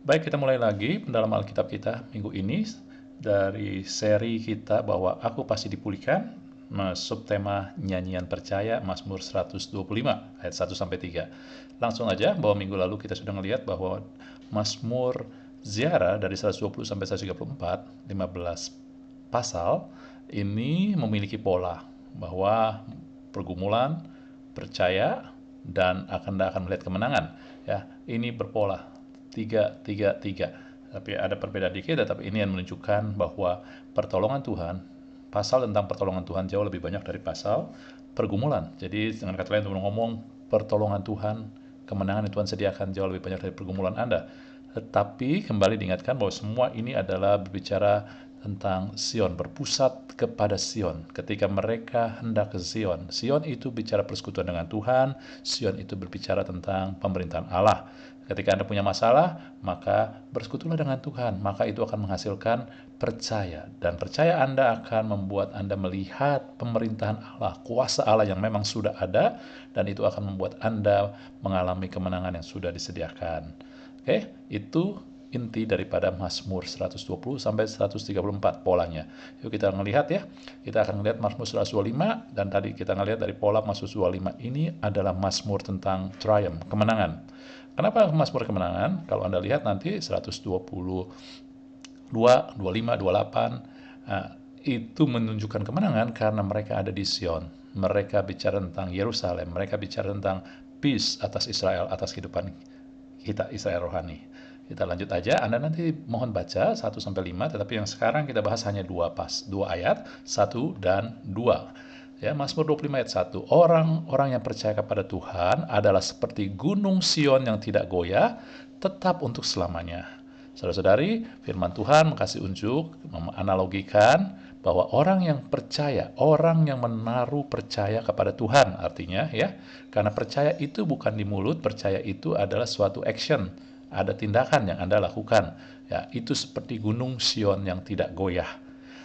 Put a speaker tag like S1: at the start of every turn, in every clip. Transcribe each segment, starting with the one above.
S1: Baik, kita mulai lagi dalam Alkitab kita minggu ini dari seri kita bahwa Aku Pasti Dipulihkan, subtema nyanyian percaya Mazmur 125 ayat 1-3. Langsung aja bahwa minggu lalu kita sudah melihat bahwa Mazmur ziarah dari 120 sampai 134, 15 pasal ini memiliki pola bahwa pergumulan, percaya, dan akan melihat kemenangan. Ya, ini berpola 3-3-3. Tapi ada perbedaan dikit, tetapi ini yang menunjukkan bahwa pertolongan Tuhan, pasal tentang pertolongan Tuhan jauh lebih banyak dari pasal pergumulan. Jadi dengan kata lain, ngomong pertolongan Tuhan, kemenangan yang Tuhan sediakan jauh lebih banyak dari pergumulan Anda. Tetapi kembali diingatkan bahwa semua ini adalah berbicara tentang Sion, berpusat kepada Sion. Ketika mereka hendak ke Sion, Sion itu bicara persekutuan dengan Tuhan, Sion itu berbicara tentang pemerintahan Allah. Ketika Anda punya masalah, maka bersekutulah dengan Tuhan, maka itu akan menghasilkan percaya. Dan percaya Anda akan membuat Anda melihat pemerintahan Allah, kuasa Allah yang memang sudah ada, dan itu akan membuat Anda mengalami kemenangan yang sudah disediakan. Oke, itu inti daripada Mazmur 120 sampai 134 polanya. Yuk kita melihat ya. Kita akan melihat Mazmur 125, dan tadi kita melihat dari pola Mazmur 125 ini adalah Mazmur tentang triumph, kemenangan. Kenapa Mazmur kemenangan? Kalau Anda lihat nanti 122, 25, 28, itu menunjukkan kemenangan karena mereka ada di Sion. Mereka bicara tentang Yerusalem, mereka bicara tentang peace atas Israel, atas kehidupan kita Israel rohani. Kita lanjut aja, Anda nanti mohon baca 1-5, tetapi yang sekarang kita bahas hanya dua ayat, 1 dan 2. Ya, Mazmur 25 ayat 1. Orang-orang yang percaya kepada Tuhan adalah seperti gunung Sion yang tidak goyah, tetap untuk selamanya. Saudara-saudari, firman Tuhan mengasih unjuk, menganalogikan bahwa orang yang percaya, orang yang menaruh percaya kepada Tuhan, artinya ya, karena percaya itu bukan di mulut, percaya itu adalah suatu action, ada tindakan yang Anda lakukan. Ya, itu seperti gunung Sion yang tidak goyah.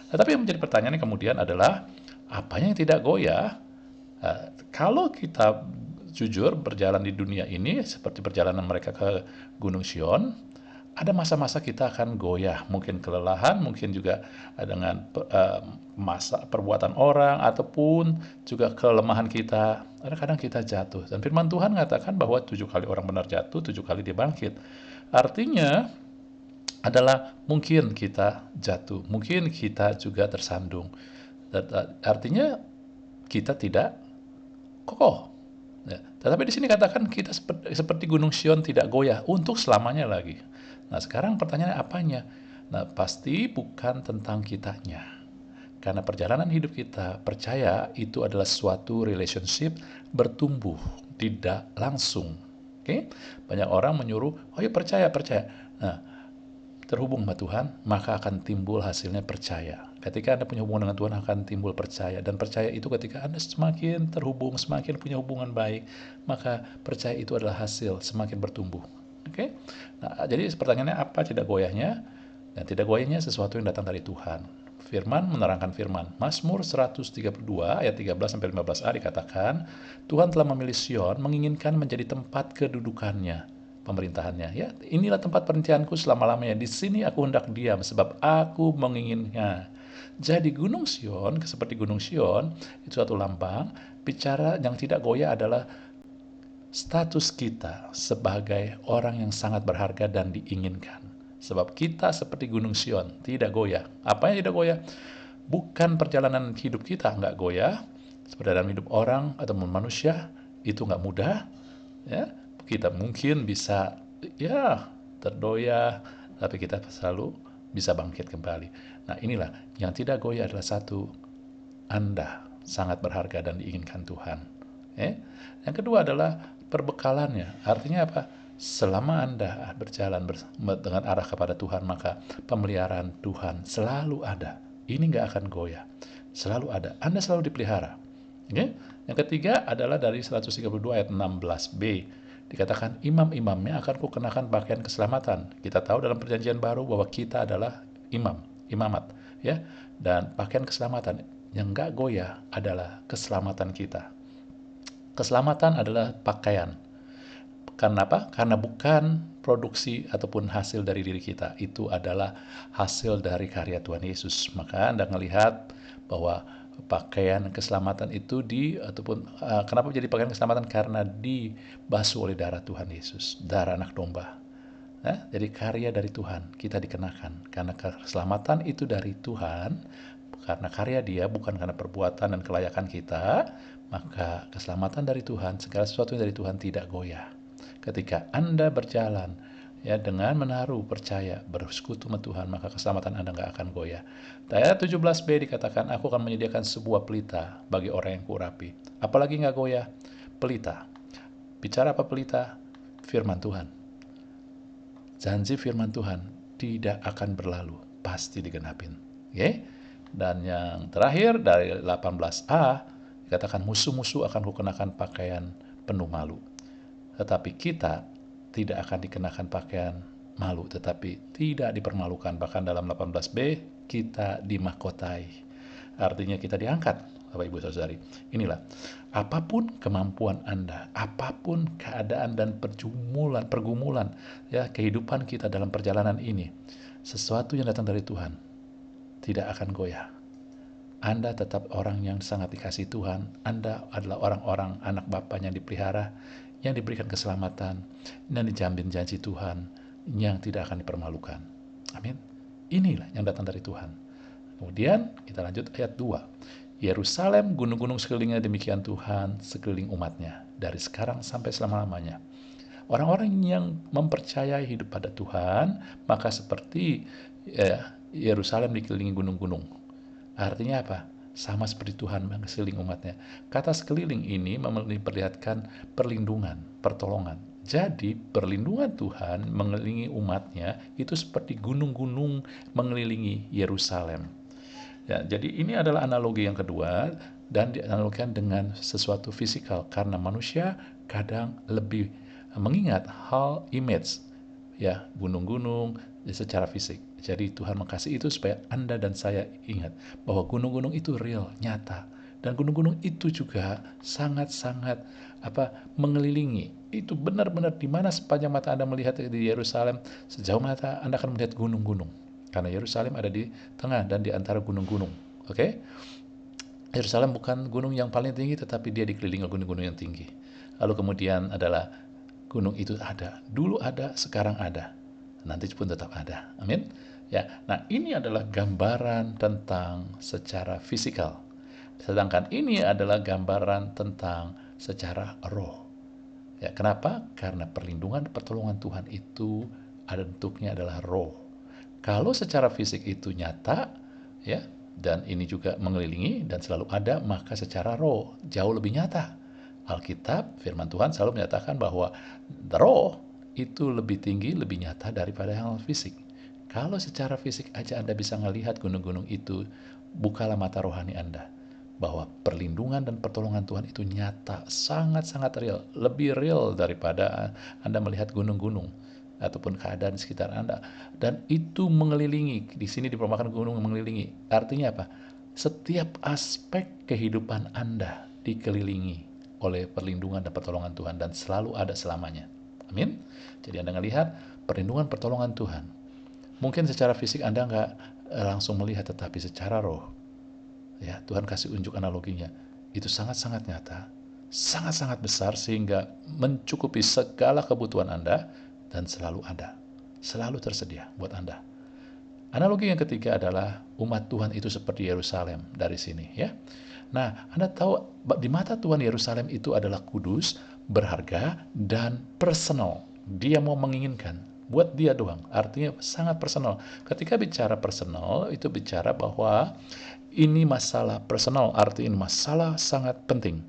S1: Tetapi yang menjadi pertanyaan kemudian adalah, apanya yang tidak goyah? Kalau kita jujur berjalan di dunia ini seperti perjalanan mereka ke Gunung Sion, ada masa-masa kita akan goyah, mungkin kelelahan, mungkin juga dengan masa perbuatan orang ataupun juga kelemahan kita. Kadang-kadang kita jatuh. Dan firman Tuhan mengatakan bahwa 7 kali orang benar jatuh, 7 kali dia bangkit. Artinya adalah mungkin kita jatuh, mungkin kita juga tersandung. Artinya kita tidak kokoh. Ya. Tetapi di sini katakan kita seperti gunung Sion tidak goyah untuk selamanya lagi. Nah, sekarang pertanyaannya apanya? Nah, pasti bukan tentang kitanya. Karena perjalanan hidup kita, percaya itu adalah suatu relationship bertumbuh, tidak langsung. Oke? Banyak orang menyuruh, oh ya percaya. Nah, terhubung sama Tuhan, maka akan timbul hasilnya percaya. Ketika Anda punya hubungan dengan Tuhan, akan timbul percaya. Dan percaya itu ketika Anda semakin terhubung, semakin punya hubungan baik, maka percaya itu adalah hasil semakin bertumbuh. Oke? Nah, jadi pertanyaannya apa tidak goyahnya? Dan tidak goyahnya sesuatu yang datang dari Tuhan. Firman menerangkan firman. Mazmur 132 ayat 13-15a dikatakan, Tuhan telah memilih Sion, menginginkan menjadi tempat kedudukannya, pemerintahannya. Ya, inilah tempat perhentianku selama-lamanya. Di sini aku hendak diam sebab aku menginginnya. Jadi gunung Sion, seperti gunung Sion, itu satu lambang. Bicara yang tidak goyah adalah status kita sebagai orang yang sangat berharga dan diinginkan. Sebab kita seperti gunung Sion, tidak goyah. Apa yang tidak goyah? Bukan perjalanan hidup kita nggak goyah, seperti dalam hidup orang atau manusia, itu nggak mudah. Ya, kita mungkin bisa ya terdoya, tapi kita selalu bisa bangkit kembali. Nah, inilah yang tidak goyah adalah satu, Anda sangat berharga dan diinginkan Tuhan. Yang kedua adalah perbekalannya. Artinya apa? Selama Anda berjalan dengan arah kepada Tuhan, maka pemeliharaan Tuhan selalu ada. Ini nggak akan goyah. Selalu ada. Anda selalu dipelihara. Yang ketiga adalah dari 132 ayat 16b. Dikatakan imam-imamnya akan kukenakan pakaian keselamatan. Kita tahu dalam perjanjian baru bahwa kita adalah imamat, ya. Dan pakaian keselamatan yang enggak goyah adalah keselamatan kita. Keselamatan adalah pakaian. Karena apa? Karena bukan produksi ataupun hasil dari diri kita. Itu adalah hasil dari karya Tuhan Yesus. Maka Anda melihat bahwa pakaian keselamatan itu kenapa menjadi pakaian keselamatan? Karena dibasuh oleh darah Tuhan Yesus, darah anak domba. Jadi karya dari Tuhan kita dikenakan. Karena keselamatan itu dari Tuhan, karena karya Dia, bukan karena perbuatan dan kelayakan kita, maka keselamatan dari Tuhan, segala sesuatu yang dari Tuhan tidak goyah. Ketika Anda berjalan dengan menaruh percaya, bersekutu sama Tuhan, maka keselamatan Anda nggak akan goyah. Ayat 17b dikatakan, aku akan menyediakan sebuah pelita bagi orang yang kuurapi. Apalagi nggak goyah? Pelita. Bicara apa pelita? Firman Tuhan. Janji firman Tuhan tidak akan berlalu, pasti digenapin. Dan yang terakhir dari 18a dikatakan, musuh-musuh akan kukenakan pakaian penuh malu. Tetapi kita tidak akan dikenakan pakaian malu, tetapi tidak dipermalukan. Bahkan dalam 18b kita dimahkotai. Artinya kita diangkat. Bapak Ibu Saudari, inilah apapun kemampuan Anda, apapun keadaan dan pergumulan kehidupan kita dalam perjalanan ini, sesuatu yang datang dari Tuhan tidak akan goyah. Anda tetap orang yang sangat dikasihi Tuhan. Anda adalah orang-orang anak Bapa yang dipelihara, yang diberikan keselamatan, dan dijamin janji Tuhan yang tidak akan dipermalukan. Amin. Inilah yang datang dari Tuhan. Kemudian kita lanjut ayat 2. Yerusalem, gunung-gunung sekelilingnya demikian Tuhan sekeliling umatnya, dari sekarang sampai selama-lamanya. Orang-orang yang mempercayai hidup pada Tuhan, maka seperti Yerusalem dikelilingi gunung-gunung. Artinya apa? Sama seperti Tuhan mengelilingi umatnya. Kata sekeliling ini memperlihatkan perlindungan, pertolongan. Jadi perlindungan Tuhan mengelilingi umatnya itu seperti gunung-gunung mengelilingi Yerusalem. Jadi ini adalah analogi yang kedua, dan dianalogikan dengan sesuatu fisikal, karena manusia kadang lebih mengingat hal image, gunung-gunung secara fisik. Jadi Tuhan mengasihi itu supaya Anda dan saya ingat bahwa gunung-gunung itu real, nyata, dan gunung-gunung itu juga sangat-sangat mengelilingi. Itu benar-benar di mana sepanjang mata Anda melihat di Yerusalem, sejauh mata Anda akan melihat gunung-gunung. Karena Yerusalem ada di tengah dan di antara gunung-gunung. Yerusalem bukan gunung yang paling tinggi, tetapi dia dikelilingi gunung-gunung yang tinggi. Lalu kemudian adalah gunung itu ada. Dulu ada, sekarang ada. Nanti pun tetap ada. Amin. Nah ini adalah gambaran tentang secara fisikal. Sedangkan ini adalah gambaran tentang secara roh. Kenapa? Karena perlindungan pertolongan Tuhan itu ada bentuknya adalah roh. Kalau secara fisik itu nyata, dan ini juga mengelilingi dan selalu ada, maka secara roh jauh lebih nyata. Alkitab, firman Tuhan selalu menyatakan bahwa roh itu lebih tinggi, lebih nyata daripada hal fisik. Kalau secara fisik aja Anda bisa melihat gunung-gunung itu, bukalah mata rohani Anda. Bahwa perlindungan dan pertolongan Tuhan itu nyata, sangat-sangat real. Lebih real daripada Anda melihat gunung-gunung ataupun keadaan di sekitar Anda. Dan itu mengelilingi, di sini diperumpamakan gunung mengelilingi. Artinya apa? Setiap aspek kehidupan Anda dikelilingi oleh perlindungan dan pertolongan Tuhan, dan selalu ada selamanya. Amin. Jadi Anda melihat perlindungan pertolongan Tuhan. Mungkin secara fisik Anda nggak langsung melihat, tetapi secara roh, Tuhan kasih unjuk analoginya. Itu sangat-sangat nyata, sangat-sangat besar, sehingga mencukupi segala kebutuhan Anda, dan selalu ada, selalu tersedia buat Anda. Analogi yang ketiga adalah umat Tuhan itu seperti Yerusalem dari sini. Nah, Anda tahu di mata Tuhan Yerusalem itu adalah kudus, berharga, dan personal. Dia mau menginginkan buat dia doang. Artinya sangat personal. Ketika bicara personal, itu bicara bahwa ini masalah personal, artinya masalah sangat penting.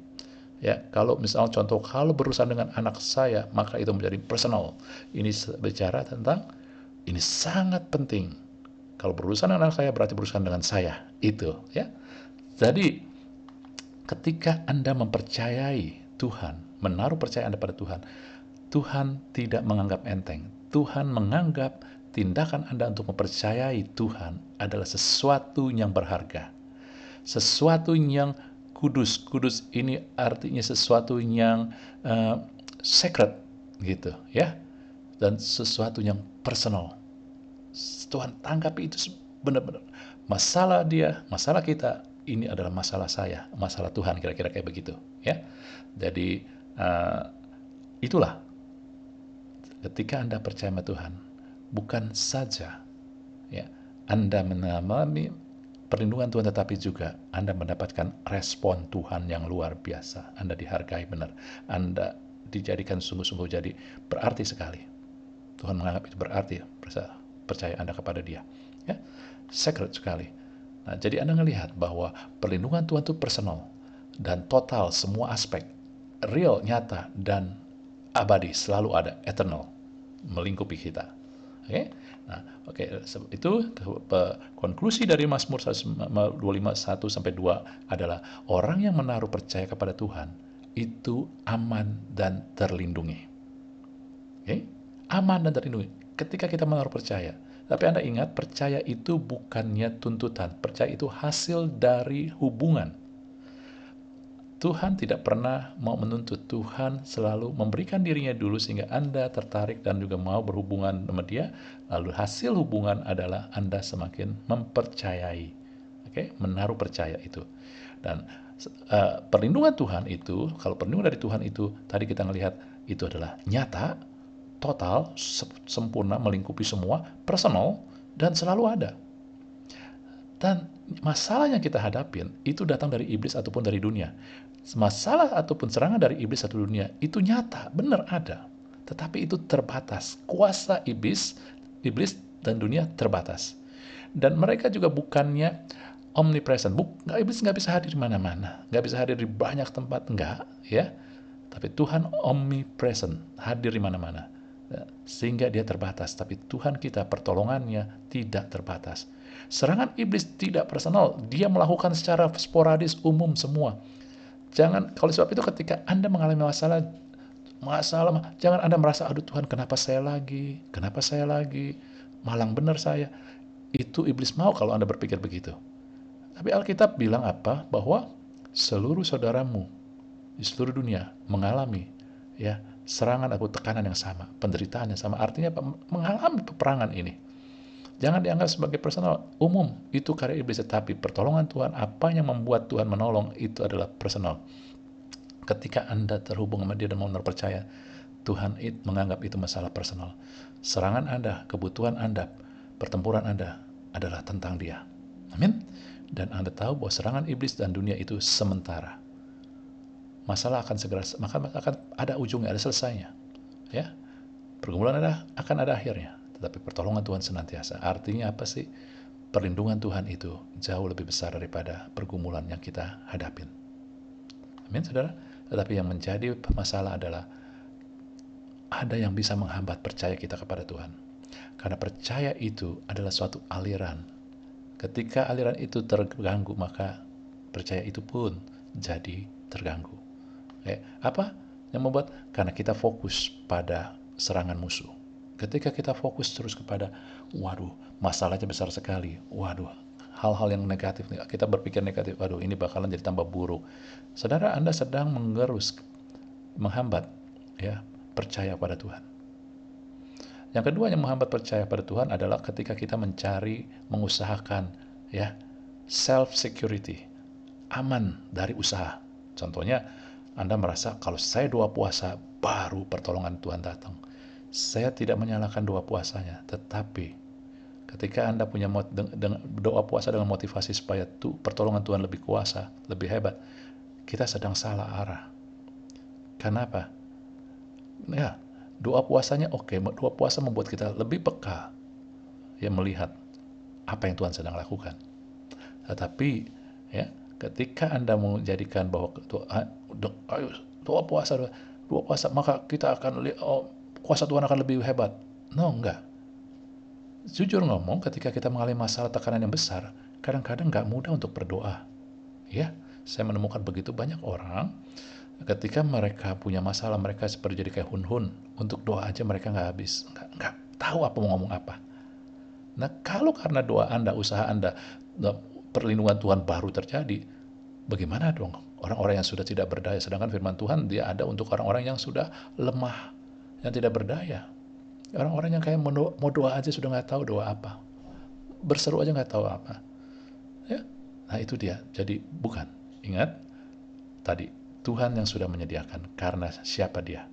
S1: Kalau misalnya contoh, kalau berurusan dengan anak saya, maka itu menjadi personal. Ini bicara tentang ini sangat penting. Kalau berurusan dengan anak saya, berarti berurusan dengan saya. Itu, Jadi, ketika Anda mempercayai Tuhan, menaruh percaya Anda pada Tuhan, Tuhan tidak menganggap enteng. Tuhan menganggap tindakan Anda untuk mempercayai Tuhan adalah sesuatu yang berharga. Sesuatu yang kudus. Kudus ini artinya sesuatu yang sacred, gitu, dan sesuatu yang personal. Tuhan tanggapi itu benar-benar. Masalah dia, masalah kita, ini adalah masalah saya, masalah Tuhan, kira-kira kayak begitu. Ya, jadi itulah ketika Anda percaya sama Tuhan, bukan saja ya Anda mengalami perlindungan Tuhan, tetapi juga Anda mendapatkan respon Tuhan yang luar biasa. Anda dihargai benar. Anda dijadikan sungguh-sungguh jadi berarti sekali. Tuhan menganggap itu berarti, percaya Anda kepada Dia. Ya, sacred sekali. Nah, jadi Anda melihat bahwa perlindungan Tuhan itu personal dan total, semua aspek, real, nyata, dan abadi, selalu ada, eternal, melingkupi kita. Oke, nah, itu konklusi dari Mazmur 25:1 sampai 2 adalah orang yang menaruh percaya kepada Tuhan itu aman dan terlindungi. Oke, aman dan terlindungi ketika kita menaruh percaya. Tapi Anda ingat, percaya itu bukannya tuntutan, percaya itu hasil dari hubungan. Tuhan tidak pernah mau menuntut. Tuhan selalu memberikan dirinya dulu sehingga Anda tertarik dan juga mau berhubungan sama Dia. Lalu hasil hubungan adalah Anda semakin mempercayai. Oke, menaruh percaya itu. Dan perlindungan Tuhan itu, kalau perlindungan dari Tuhan itu, tadi kita melihat itu adalah nyata, total, sempurna, melingkupi semua, personal, dan selalu ada. Dan masalah yang kita hadapin itu datang dari iblis ataupun dari dunia. Masalah ataupun serangan dari iblis atau dunia itu nyata, benar ada. Tetapi itu terbatas. Kuasa iblis dan dunia terbatas. Dan mereka juga bukannya omnipresent. Iblis nggak bisa hadir di mana-mana. Nggak bisa hadir di banyak tempat, nggak. Ya. Tapi Tuhan omnipresent, hadir di mana-mana. Sehingga dia terbatas. Tapi Tuhan kita, pertolongannya tidak terbatas. Serangan iblis tidak personal. Dia melakukan secara sporadis, umum semua. Jangan, kalau sebab itu ketika Anda mengalami masalah, jangan Anda merasa, aduh Tuhan kenapa saya lagi, malang benar saya. Itu iblis mau kalau Anda berpikir begitu. Tapi Alkitab bilang apa? Bahwa seluruh saudaramu di seluruh dunia mengalami ya serangan atau tekanan yang sama, penderitaan yang sama. Artinya mengalami peperangan ini. Jangan dianggap sebagai personal, umum, itu karya iblis. Tetapi pertolongan Tuhan, apa yang membuat Tuhan menolong, itu adalah personal. Ketika Anda terhubung sama Dia dan mau percaya, Tuhan menganggap itu masalah personal. Serangan Anda, kebutuhan Anda, pertempuran Anda adalah tentang Dia. Amin. Dan Anda tahu bahwa serangan iblis dan dunia itu sementara. Masalah akan segera, maka akan ada ujungnya, ada selesainya. Ya, pergumulan akan ada akhirnya. Tetapi pertolongan Tuhan senantiasa. Artinya apa sih? Perlindungan Tuhan itu jauh lebih besar daripada pergumulan yang kita hadapin. Amin, saudara? Tetapi yang menjadi masalah adalah ada yang bisa menghambat percaya kita kepada Tuhan. Karena percaya itu adalah suatu aliran. Ketika aliran itu terganggu, maka percaya itu pun jadi terganggu. Apa yang membuat? Karena kita fokus pada serangan musuh. Ketika kita fokus terus kepada, waduh, masalahnya besar sekali, waduh, hal-hal yang negatif, kita berpikir negatif, waduh, ini bakalan jadi tambah buruk. Saudara, Anda sedang menghambat, ya, percaya pada Tuhan. Yang kedua yang menghambat percaya pada Tuhan adalah ketika kita mengusahakan, ya, self security, aman dari usaha. Contohnya, Anda merasa kalau saya doa puasa baru pertolongan Tuhan datang. Saya tidak menyalahkan doa puasanya, tetapi ketika Anda punya doa puasa dengan motivasi supaya pertolongan Tuhan lebih kuasa, lebih hebat, kita sedang salah arah. Kenapa? Ya, doa puasanya oke, doa puasa membuat kita lebih peka, ya, melihat apa yang Tuhan sedang lakukan. Tetapi, ya, ketika Anda menjadikan bahwa doa puasa, maka kita akan kuasa Tuhan akan lebih hebat. No, enggak. Jujur ngomong, ketika kita mengalami masalah tekanan yang besar, kadang-kadang enggak mudah untuk berdoa. Ya, saya menemukan begitu banyak orang, ketika mereka punya masalah, mereka seperti jadi kayak hun-hun. Untuk doa aja mereka enggak tahu apa mau ngomong apa. Nah, kalau karena doa Anda, usaha Anda, perlindungan Tuhan baru terjadi, bagaimana dong orang-orang yang sudah tidak berdaya? Sedangkan firman Tuhan, dia ada untuk orang-orang yang sudah lemah, yang tidak berdaya. Orang-orang yang kayak mau doa aja sudah nggak tahu doa apa. Berseru aja nggak tahu apa. Ya, nah itu dia. Jadi bukan. Ingat tadi, Tuhan yang sudah menyediakan karena siapa dia.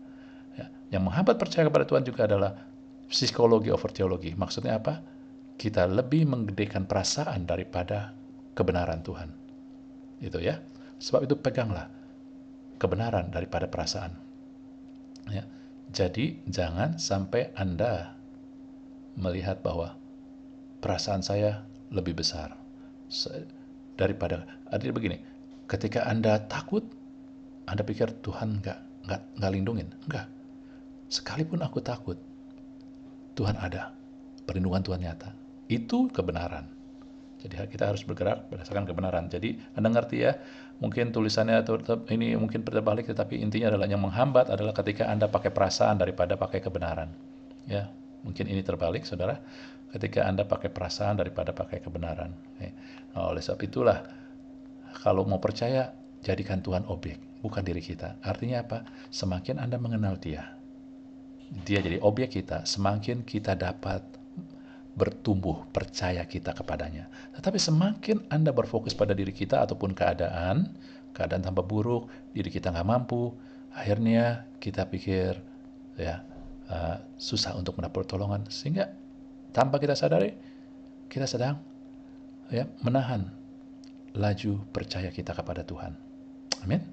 S1: Ya, yang menghambat percaya kepada Tuhan juga adalah psikologi over teologi. Maksudnya apa? Kita lebih menggedekan perasaan daripada kebenaran Tuhan. Itu ya. Sebab itu peganglah kebenaran daripada perasaan. Ya. Jadi jangan sampai Anda melihat bahwa perasaan saya lebih besar daripada. Artinya begini, ketika Anda takut, Anda pikir Tuhan nggak lindungin. Enggak. Sekalipun aku takut, Tuhan ada. Perlindungan Tuhan nyata. Itu kebenaran. Jadi kita harus bergerak berdasarkan kebenaran. Jadi Anda ngerti ya, mungkin tulisannya tetap ini mungkin terbalik, tetapi intinya adalah yang menghambat adalah ketika Anda pakai perasaan daripada pakai kebenaran. Ya, mungkin ini terbalik, saudara. Ketika Anda pakai perasaan daripada pakai kebenaran. Nah, oleh sebab itulah, kalau mau percaya, jadikan Tuhan objek, bukan diri kita. Artinya apa? Semakin Anda mengenal Dia jadi objek kita, semakin kita dapat bertumbuh percaya kita kepadanya. Tetapi semakin Anda berfokus pada diri kita ataupun keadaan tambah buruk, diri kita nggak mampu, akhirnya kita pikir ya susah untuk mendapat pertolongan, sehingga tanpa kita sadari kita sedang ya menahan laju percaya kita kepada Tuhan. Amin.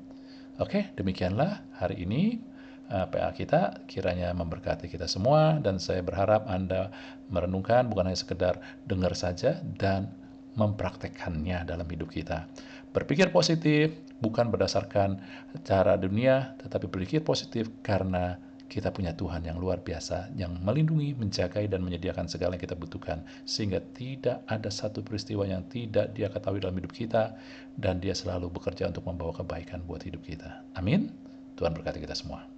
S1: Oke, demikianlah hari ini PA kita, kiranya memberkati kita semua, dan saya berharap Anda merenungkan, bukan hanya sekedar dengar saja, dan mempraktekkannya dalam hidup kita. Berpikir positif bukan berdasarkan cara dunia, tetapi berpikir positif karena kita punya Tuhan yang luar biasa, yang melindungi, menjagai, dan menyediakan segala yang kita butuhkan, sehingga tidak ada satu peristiwa yang tidak Dia ketahui dalam hidup kita, dan Dia selalu bekerja untuk membawa kebaikan buat hidup kita. Amin. Tuhan berkati kita semua.